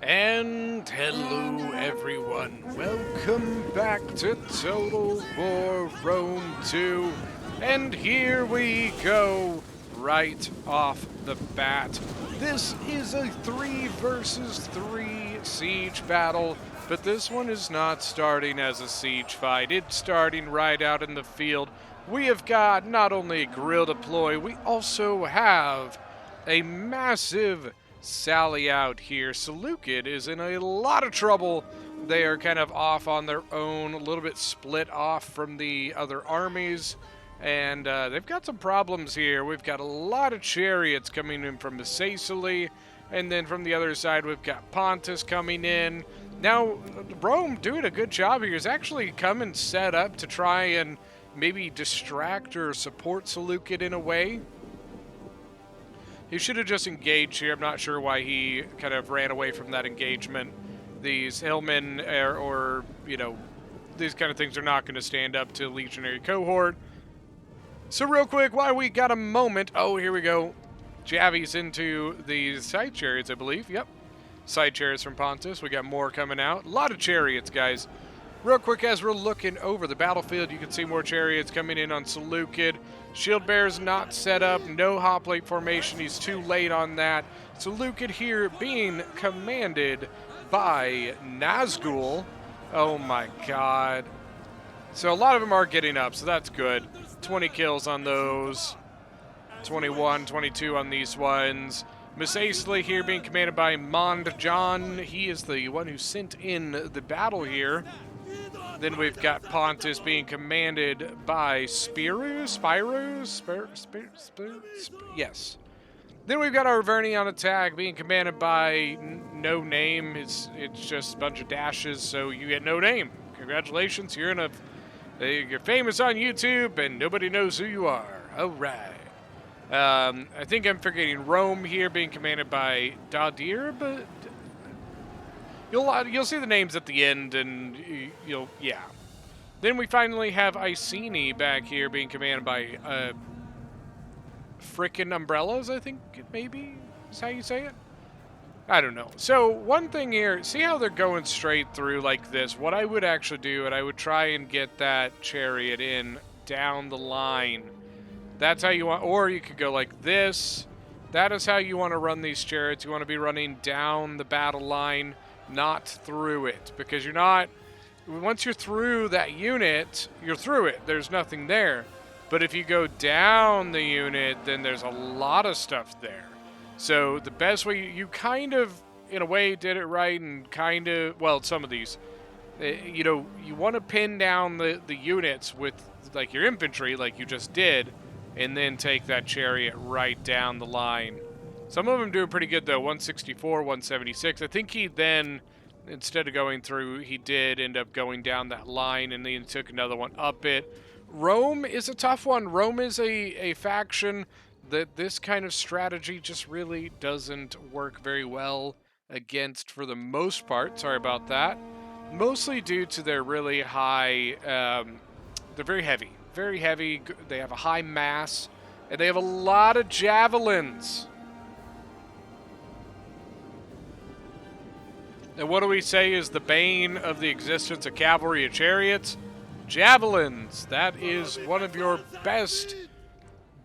And hello everyone, welcome back to Total War Rome 2, and here we go, right off the bat. This is a 3 versus 3 siege battle, but this one is not starting as a siege fight, it's starting right out in the field. We have got not only a guerrilla deploy, we also have a massive sally out here. Seleucid is in a lot of trouble. They are kind of off on their own, a little bit split off from the other armies, and they've got some problems here. We've got a lot of chariots coming in from Sicily, and then from the other side we've got Pontus coming in. Now, Rome doing a good job here is actually coming set up to try and maybe distract or support Seleucid in a way. He should have just engaged here. I'm not sure why he kind of ran away from that engagement. These hillmen or these kind of things are not going to stand up to legionary cohort. So real quick, while we got a moment, oh, here we go. Javi's into the side chariots, I believe. Yep. Side chariots from Pontus. We got more coming out. A lot of chariots, guys. Real quick, as we're looking over the battlefield, you can see more chariots coming in on Seleucid. Shield Bear's not set up, no hoplite formation, he's too late on that. Seleucid here being commanded by Nazgul. Oh my god. So a lot of them are getting up, so that's good. 20 kills on those. 21, 22 on these ones. Misasely here being commanded by Mondjon. He is the one who sent in the battle here. Then we've got Pontus being commanded by Spyro? Yes. Then we've got our Verni on attack being commanded by no name. It's just a bunch of dashes, so you get no name. Congratulations, you're famous on YouTube and nobody knows who you are. All right. I think I'm forgetting Rome here being commanded by Dadir, but You'll see the names at the end, and yeah. Then we finally have Iceni back here being commanded by frickin' umbrellas, I think maybe is how you say it. I don't know. So one thing here, see how they're going straight through like this? What I would actually do, and I would try and get that chariot in down the line. That's how you want, or you could go like this. That is how you want to run these chariots. You want to be running down the battle line, not through it, because once you're through that unit, you're through it. There's nothing there. But if you go down the unit, then there's a lot of stuff there. So the best way, you kind of, in a way, did it right, and kind of, well, some of these, you want to pin down the units with, like, your infantry, like you just did, and then take that chariot right down the line. Some of them do pretty good, though. 164, 176. I think he then, instead of going through, he did end up going down that line and then took another one up it. Rome is a tough one. Rome is a faction that this kind of strategy just really doesn't work very well against for the most part. Sorry about that. Mostly due to their really high, they're very heavy. Very heavy. They have a high mass, and they have a lot of javelins. And what do we say is the bane of the existence of cavalry and chariots? Javelins. That is one of your best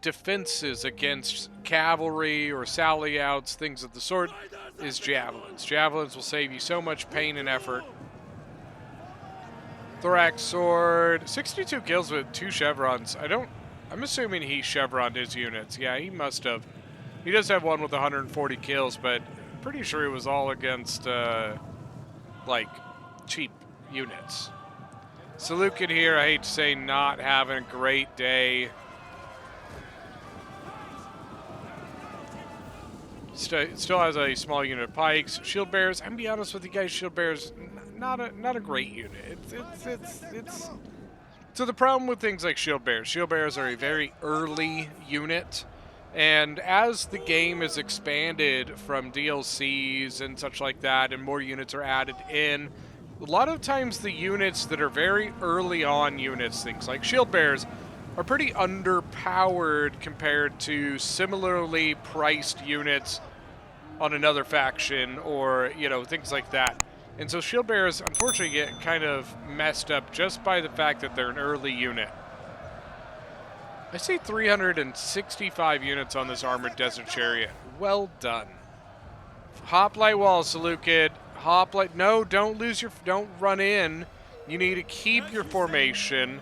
defenses against cavalry or sally outs, things of the sort, is javelins. Javelins will save you so much pain and effort. Thorax sword. 62 kills with 2 chevrons. I'm assuming he chevroned his units. Yeah, he must have. He does have one with 140 kills, but pretty sure it was all against, like, cheap units. Seleucid here, I hate to say, not having a great day. Still has a small unit of pikes. Shield bearers, I'm gonna be honest with you guys, shield bearers, not a great unit. It's so the problem with things like shield bearers are a very early unit. And as the game is expanded from DLCs and such like that, and more units are added in, a lot of times the units that are very early on units, things like shield bearers, are pretty underpowered compared to similarly priced units on another faction, or, you know, things like that. And so shield bearers, unfortunately, get kind of messed up just by the fact that they're an early unit. I see 365 units on this armored desert chariot. Well done. Hoplite wall, Seleucid. Hoplite. No, don't run in. You need to keep your formation.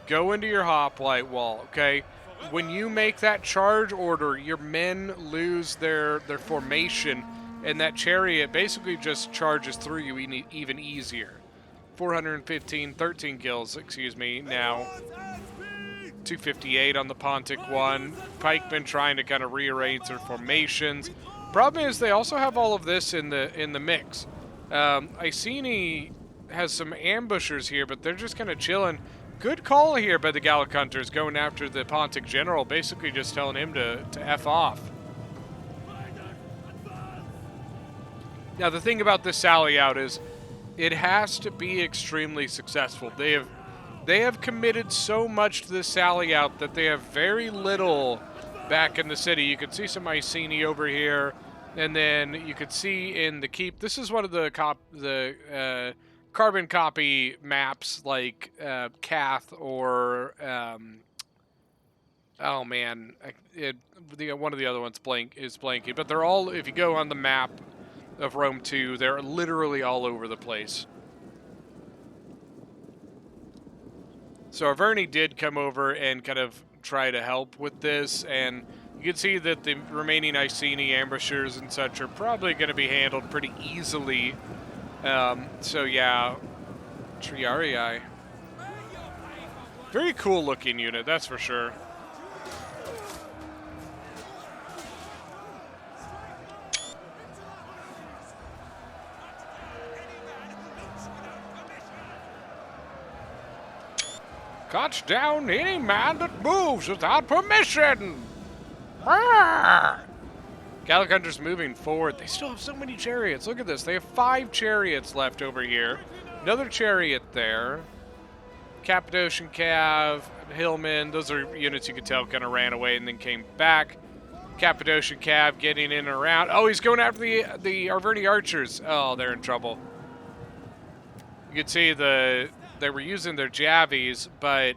Go into your hoplite wall, okay? When you make that charge order, your men lose their formation, and that chariot basically just charges through you even easier. 415, 13 kills, excuse me, now. 258 on the Pontic one. Pikemen trying to kind of rearrange their formations. Problem is they also have all of this in the mix. Iceni has some ambushers here, but they're just kind of chilling. Good call here by the Gallic Hunters going after the Pontic general, basically just telling him to F off. Now the thing about this sally out is it has to be extremely successful. They have committed so much to this sally out that they have very little back in the city. You can see some Iceni over here, and then you could see in the keep. This is one of the carbon copy maps, like Cath or oh man, one of the other ones is blanking. But they're all, if you go on the map of Rome 2, they're literally all over the place. So Arverni did come over and kind of try to help with this, and you can see that the remaining Iceni ambushers and such are probably going to be handled pretty easily. So yeah, Triarii. Very cool looking unit, that's for sure. Cuts down any man that moves without permission. Gallic Hunters moving forward. They still have so many chariots. Look at this. They have 5 chariots left over here. Another chariot there. Cappadocian Cav, Hillmen. Those are units you could tell kind of ran away and then came back. Cappadocian Cav getting in and around. Oh, he's going after the Arverni archers. Oh, they're in trouble. You can see they were using their javies, but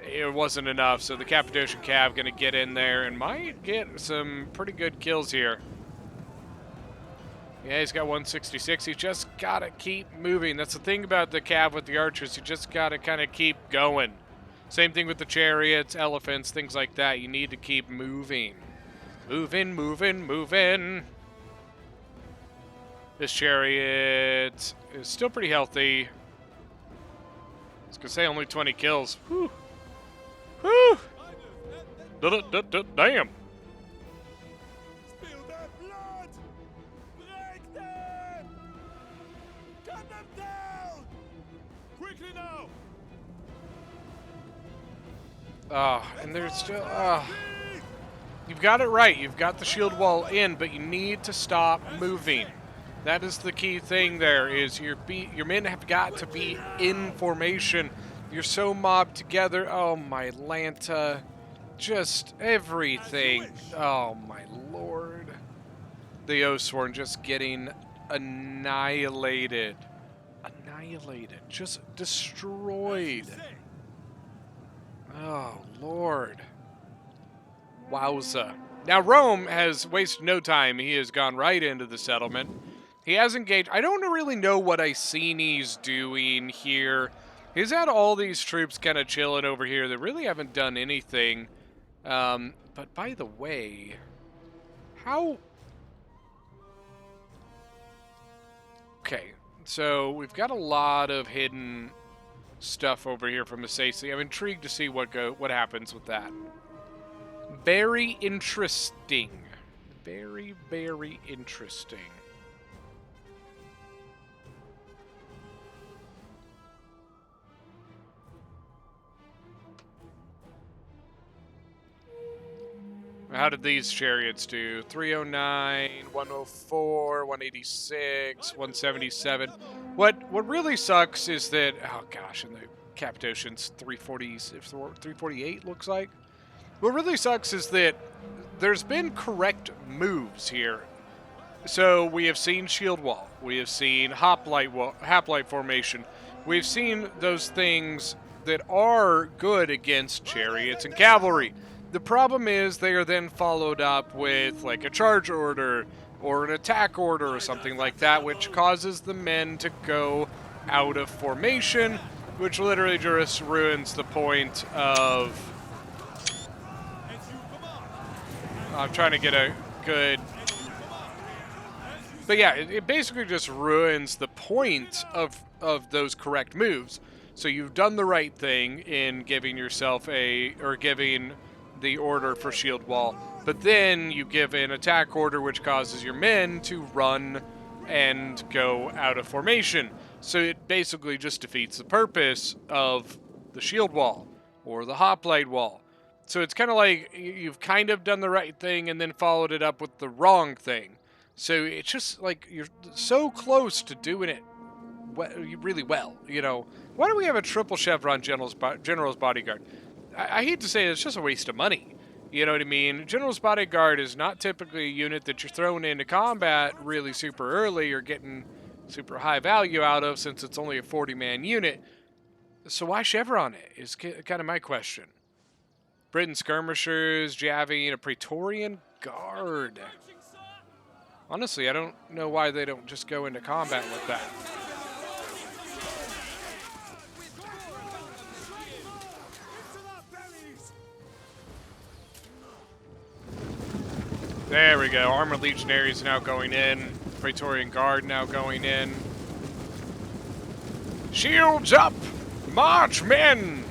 it wasn't enough. So the Cappadocian Cav going to get in there and might get some pretty good kills here. Yeah, he's got 166. He just got to keep moving. That's the thing about the Cav with the archers. You just got to kind of keep going. Same thing with the chariots, elephants, things like that. You need to keep moving. Moving, moving, moving. This chariot is still pretty healthy. I was going to say only 20 kills. Whew. Whew. Damn. Spill their blood! Break them! Cut them down! Quickly now! And there's still, you've got it right. You've got the shield wall in, but you need to stop moving. That is the key thing there, is your men have got to be in formation. You're so mobbed together. Oh, my Lanta. Just everything. Oh, my lord. The Oathsworn just getting annihilated. Annihilated. Just destroyed. Oh, lord. Wowza. Now, Rome has wasted no time. He has gone right into the settlement. He has engaged. I don't really know what Iceni's doing here. He's had all these troops kind of chilling over here. They really haven't done anything. But by the way, how... Okay, so we've got a lot of hidden stuff over here from Assaci. I'm intrigued to see what happens with that. Very interesting. Very, very interesting. How did these chariots do? 309, 104, 186, 177. What really sucks is that, oh gosh, and the Cappadocians 348 looks like. What really sucks is that there's been correct moves here. So we have seen shield wall. We have seen hoplite formation. We've seen those things that are good against chariots and cavalry. The problem is they are then followed up with like a charge order or an attack order or something like that, which causes the men to go out of formation, which literally just ruins the point of... I'm trying to get a good... But yeah, it basically just ruins the point of those correct moves. So you've done the right thing in giving yourself giving the order for shield wall, but then you give an attack order which causes your men to run and go out of formation. So it basically just defeats the purpose of the shield wall or the hoplite wall. So it's kind of like you've kind of done the right thing and then followed it up with the wrong thing. So it's just like you're so close to doing it really well, you know. Why do we have a triple chevron general's bodyguard? I hate to say it, it's just a waste of money. You know what I mean? General's bodyguard is not typically a unit that you're throwing into combat really super early or getting super high value out of, since it's only a 40-man unit. So why chevron it is kind of my question. Britain skirmishers, Javine, a Praetorian Guard. Honestly, I don't know why they don't just go into combat with that. There we go. Armored Legionaries now going in. Praetorian Guard now going in. Shields up! March, men!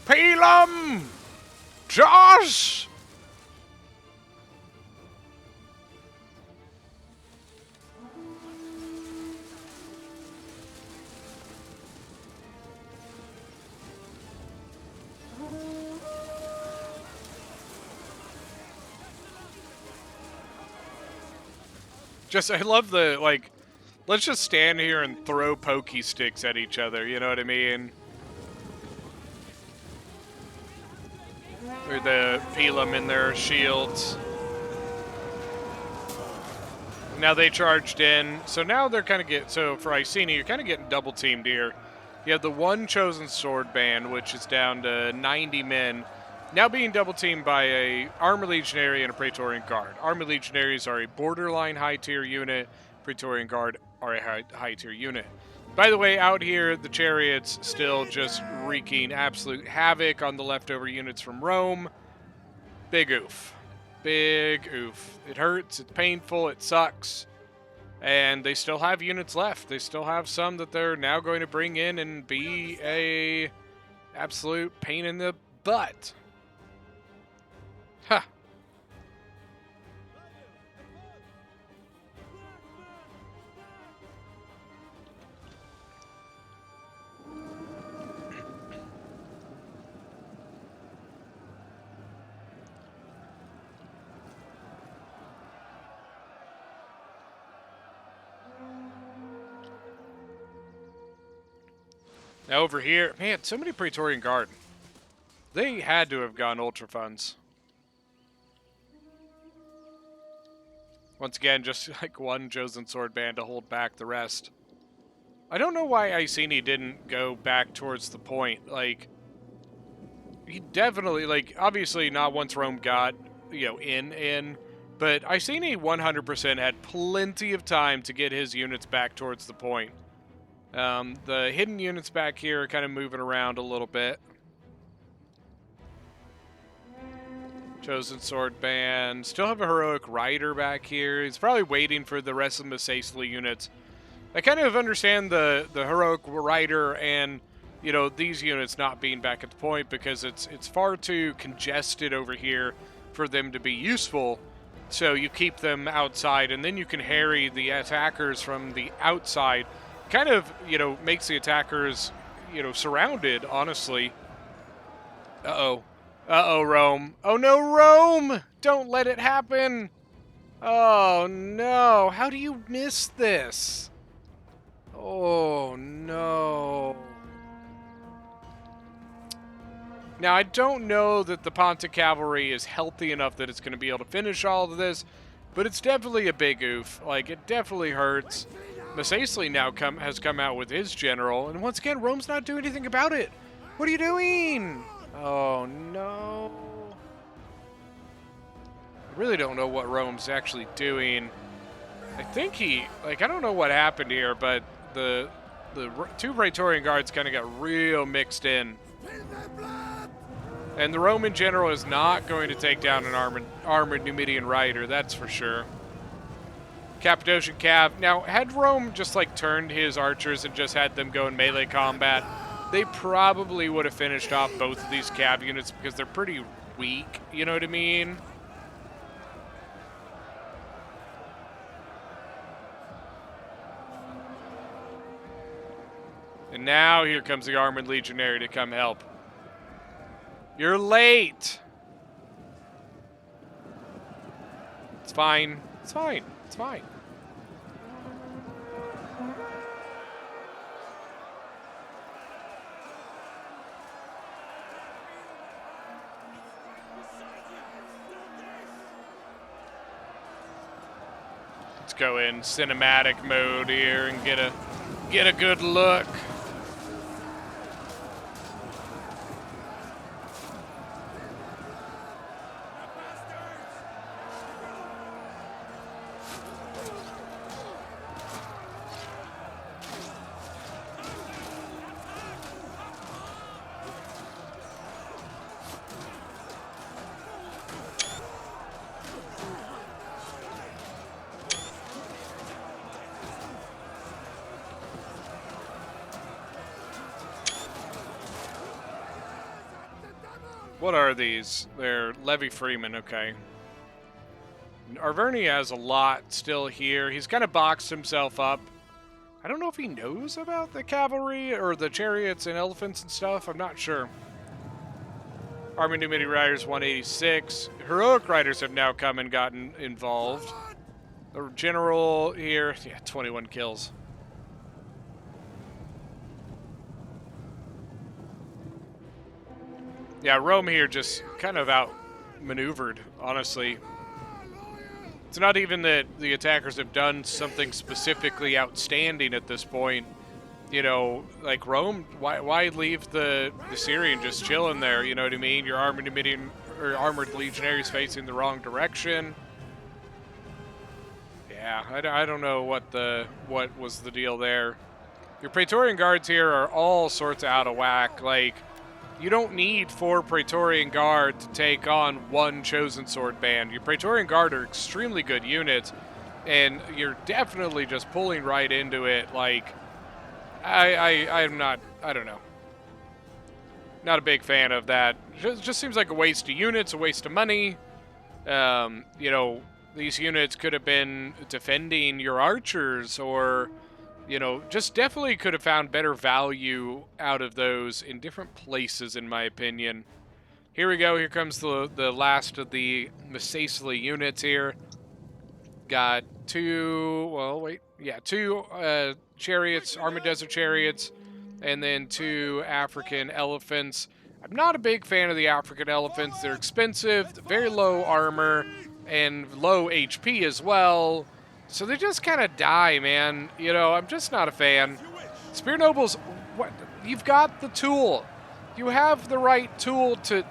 Pelum! Josh! I love the, like, let's just stand here and throw pokey sticks at each other, you know what I mean? Or the Pelum in their shields. Now they charged in, so now they're kind of so for Iceni, you're kind of getting double teamed here. You have the one chosen sword band, which is down to 90 men, now being double teamed by a Armored Legionary and a Praetorian Guard. Armored Legionaries are a borderline high tier unit. Praetorian Guard are a high tier unit. By the way, out here, the chariots still just wreaking absolute havoc on the leftover units from Rome. Big oof. Big oof. It hurts, it's painful, it sucks. And they still have units left. They still have some that they're now going to bring in and be a absolute pain in the butt. Huh. Now over here, man, so many Praetorian Guard. They had to have gone Ultra Funds. Once again, just like one chosen sword band to hold back the rest. I don't know why Iceni didn't go back towards the point. Like, he definitely, like, obviously not once Rome got, you know, in, but Iceni 100% had plenty of time to get his units back towards the point. The hidden units back here are kind of moving around a little bit. Chosen Sword Band. Still have a Heroic Rider back here. He's probably waiting for the rest of the Masacely units. I kind of understand the Heroic Rider and, you know, these units not being back at the point because it's far too congested over here for them to be useful. So you keep them outside, and then you can harry the attackers from the outside. Kind of, you know, makes the attackers, you know, surrounded, honestly. Uh-oh. Uh-oh, Rome. Oh, no, Rome! Don't let it happen! Oh, no. How do you miss this? Oh, no. Now, I don't know that the Pontic Cavalry is healthy enough that it's going to be able to finish all of this, but it's definitely a big oof. Like, it definitely hurts. Masacely now has come out with his general, and once again, Rome's not doing anything about it. What are you doing? Oh, no. I really don't know what Rome's actually doing. I think I don't know what happened here, but the two Praetorian Guards kind of got real mixed in. And the Roman general is not going to take down an armored Numidian rider, that's for sure. Cappadocian Cav. Now, had Rome just like turned his archers and just had them go in melee combat, they probably would have finished off both of these Cav units because they're pretty weak, you know what I mean? And now here comes the Armored Legionary to come help. You're late. It's fine. It's fine. It's fine. Let's go in cinematic mode here and get a good look. What are these? They're Levy Freeman, okay. Arverni has a lot still here. He's kind of boxed himself up. I don't know if he knows about the cavalry or the chariots and elephants and stuff. I'm not sure. Army Numidian Riders 186. Heroic Riders have now come and gotten involved. The general here, yeah, 21 kills. Yeah, Rome here just kind of outmaneuvered, honestly. It's not even that the attackers have done something specifically outstanding at this point. You know, like Rome, why leave the Syrian just chilling there? You know what I mean? Your armored Numidian or armored legionaries facing the wrong direction. Yeah, I don't know what was the deal there. Your Praetorian Guards here are all sorts of out of whack. Like, you don't need 4 Praetorian Guard to take on 1 Chosen Sword band. Your Praetorian Guard are extremely good units, and you're definitely just pulling right into it. Like, I'm not, I don't know. Not a big fan of that. Just seems like a waste of units, a waste of money. You know, these units could have been defending your archers or, you know, just definitely could have found better value out of those in different places, in my opinion. Here we go. Here comes the last of the Masacely units here. Got 2, well, wait. Yeah, 2 chariots, armored desert chariots, and then 2 African elephants. I'm not a big fan of the African elephants. They're expensive, very low armor, and low HP as well. So they just kind of die, man. You know, I'm just not a fan. Spear Nobles, what? You've got the tool. You have the right tool to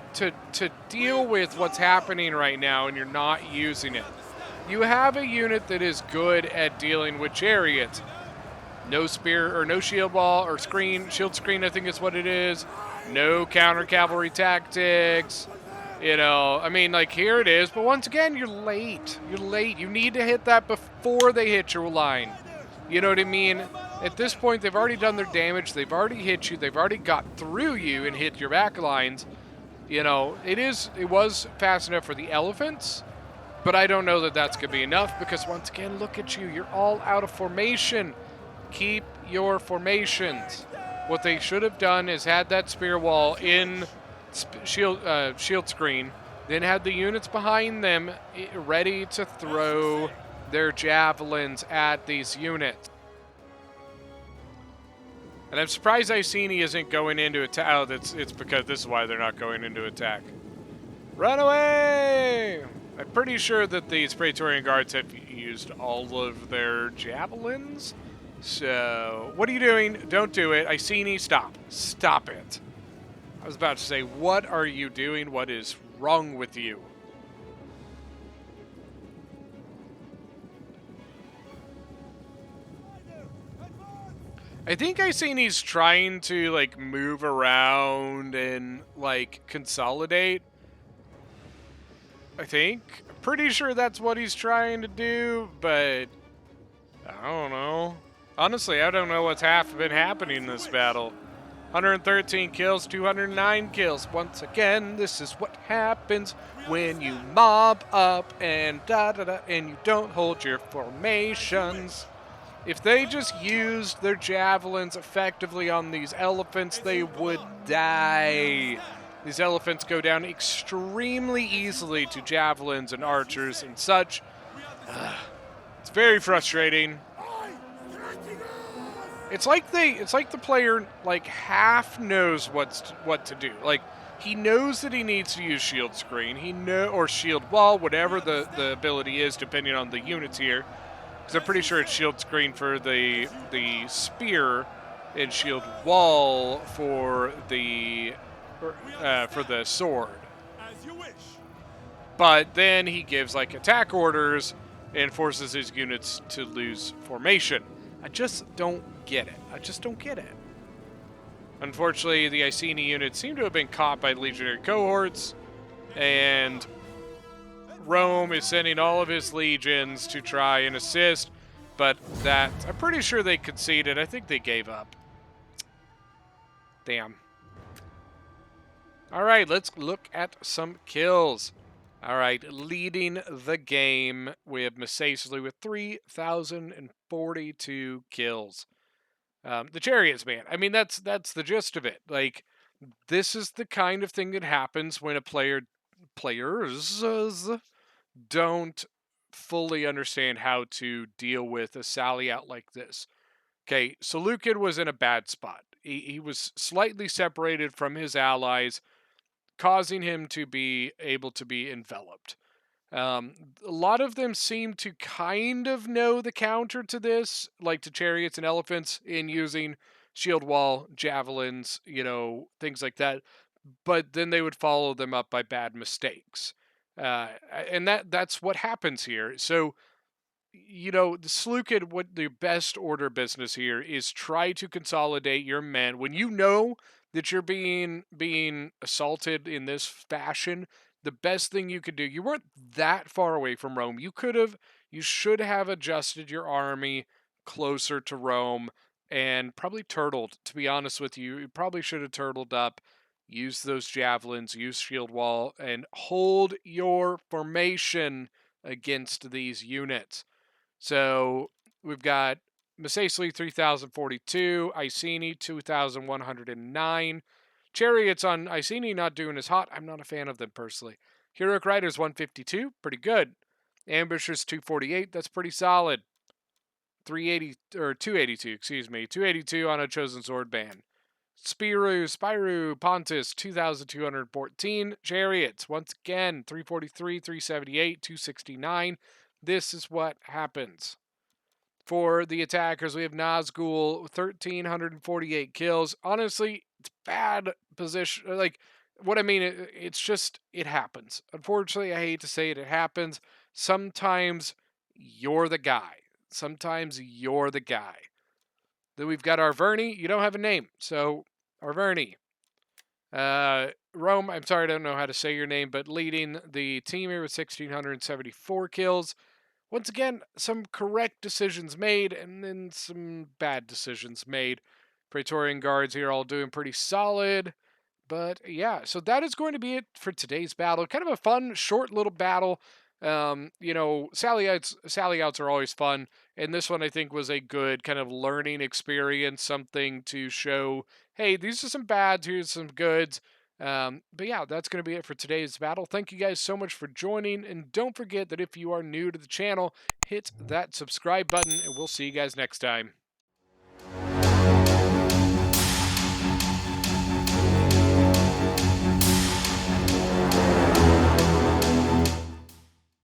deal with what's happening right now, and you're not using it. You have a unit that is good at dealing with chariots. No spear or no shield wall or screen, shield screen, I think is what it is. No counter cavalry tactics. You know, I mean, like, here it is. But once again, you're late. You're late. You need to hit that before they hit your line. You know what I mean? At this point, they've already done their damage. They've already hit you. They've already got through you and hit your back lines. You know, it was fast enough for the elephants. But I don't know that that's going to be enough because, once again, look at you. You're all out of formation. Keep your formations. What they should have done is had that spear wall in shield screen, then had the units behind them ready to throw their javelins at these units. And I'm surprised Iceni isn't going into attack. Oh, it's because this is why they're not going into attack. Run away! I'm pretty sure that these Praetorian Guards have used all of their javelins. So, what are you doing? Don't do it. Iceni, stop. Stop it. I was about to say, what are you doing? What is wrong with you? I think Iceni's trying to, like, move around and, like, consolidate. I think. I'm pretty sure that's what he's trying to do, but I don't know. Honestly, I don't know what's been happening in this battle. 113 kills, 209 kills. Once again, this is what happens when you mob up and and you don't hold your formations. If they just used their javelins effectively on these elephants, they would die. These elephants go down extremely easily to javelins and archers and such. It's very frustrating. It's like the player like half knows what to do. Like he knows that he needs to use shield screen. Or shield wall, whatever the ability is, depending on the units here. Because I'm pretty sure it's shield screen for the spear and shield wall for the sword. As you wish. But then he gives like attack orders and forces his units to lose formation. I just don't get it. I just don't get it. Unfortunately, the Iceni units seem to have been caught by legionary cohorts, and Rome is sending all of his legions to try and assist, but I'm pretty sure they conceded. I think they gave up. Damn. All right, let's look at some kills. All right, leading the game, we have Mcesli with 3,042 kills. The Chariots, man. I mean, that's the gist of it. Like, this is the kind of thing that happens when players don't fully understand how to deal with a sally out like this. Okay, Seleucid was in a bad spot. He was slightly separated from his allies, causing him to be able to be enveloped. A lot of them seem to kind of know the counter to this, like to chariots and elephants, in using shield wall, javelins, things like that. But then they would follow them up by bad mistakes. And that's what happens here. So, the Seleucid, what the best order business here is try to consolidate your men. When you know that you're being assaulted in this fashion, the best thing you could do, you weren't that far away from Rome. You should have adjusted your army closer to Rome and probably turtled, to be honest with you. You probably should have turtled up, use those javelins, use shield wall, and hold your formation against these units. So we've got Mcesli 3,042, Iceni 2,109. Chariots on Iceni not doing as hot. I'm not a fan of them personally. Heroic Riders 152, pretty good. Ambushers 248, that's pretty solid. 282, excuse me. 282 on a Chosen Sword band. Spyro, Pontus 2,214. Chariots, once again, 343, 378, 269. This is what happens. For the attackers, we have Nazgul, 1,348 kills. Honestly, it's bad position. Like, what I mean, it's just, it happens. Unfortunately, I hate to say it, it happens. Sometimes you're the guy. Sometimes you're the guy. Then we've got Arverni. You don't have a name, so Arverni. Rome, I'm sorry, I don't know how to say your name, but leading the team here with 1,674 kills. Once again, some correct decisions made, and then some bad decisions made. Praetorian Guards here all doing pretty solid. But yeah, so that is going to be it for today's battle. Kind of a fun, short little battle. Sally outs are always fun. And this one, I think, was a good kind of learning experience. Something to show, hey, these are some bads, here's some goods. But yeah, that's going to be it for today's battle. Thank you guys so much for joining. And don't forget that if you are new to the channel, hit that subscribe button, and we'll see you guys next time.